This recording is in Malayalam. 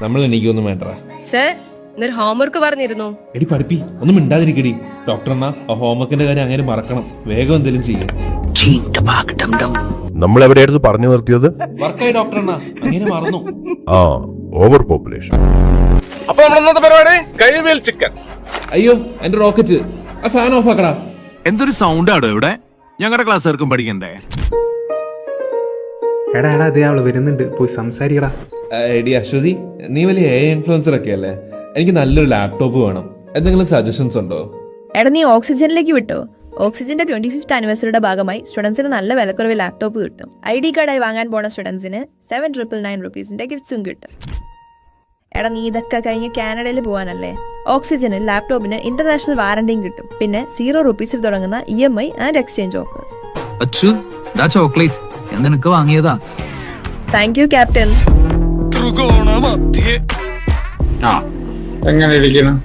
നമ്മൾ എനിക്കൊന്നും വേണ്ട. സർ, ഇന്നൊരു ഹോംവർക്ക് പറഞ്ഞിരുന്നു. എടി പഠിപ്പി, ഒന്നും മിണ്ടാതിരിക്കടി. ഡോക്ടർ എന്നാ ആ ഹോംവർക്കിന്റെ കാര്യം അങ്ങനെ മറക്കണം. വേഗം എന്തെങ്കിലും ചെയ്യാം. നമ്മൾ എവിടെയായിരുന്നു പറഞ്ഞു നിർത്തിയത്? വർക്കായി ഡോക്ടർ എന്നാ അങ്ങനെ മറന്നു. ആ, ഓവർ പോപ്പുലേഷൻ. അപ്പൊ നമ്മളന്നത്തെ പരിപാടി കൈവേൽ ചിക്കൻ. അയ്യോ എന്റെ റോക്കറ്റ്, ആ ഫാൻ ഓഫ് ആക്കടാ. എന്തൊരു സൗണ്ട് ആടോ ഇവിടെ? ഞങ്ങളുടെ ക്ലാസ്സുകാർക്കും പഠിക്കണ്ടേ? എടാ അതേ അവള് വരുന്നുണ്ട്, പോയി സംസാരിക്കടാ. എടി അശ്വതി, നീ വലിയ ഇൻഫ്ലുവൻസർ ഒക്കെ അല്ലേ? എനിക്ക് നല്ലൊരു ലാപ്ടോപ്പ് വേണം. എന്തെങ്കിലും സജഷൻസ് ഉണ്ടോ? എടാ, നീ ഓക്സിജനിലേക്ക് വിട്ടോ. ഓക്സിജന്റെ 25th ആനിവേഴ്സറിയുടെ ഭാഗമായി സ്റ്റുഡൻസിന് നല്ല വിലക്കുറവിൽ ലാപ്ടോപ്പ് കിട്ടും. ID കാർഡായി വാങ്ങാൻ പോണ സ്റ്റുഡൻസിന് 7,999 rupees ഗിഫ്റ്റ്സും കിട്ടും. എടാ, നീ ഇതൊക്കെ കഴിഞ്ഞ് കാനഡയിൽ പോകാനല്ലേ? ഓക്സിജനിൽ ലാപ്ടോപ്പിന് ഇന്റർനാഷണൽ വാറണ്ടിയും കിട്ടും. പിന്നെ 0 rupees തുടങ്ങുന്ന EMI and exchange offers. Chocolate ഞാൻ നിനക്ക് വാങ്ങിയതാ. Thank you captain. എങ്ങനെ ഇരിക്കണം?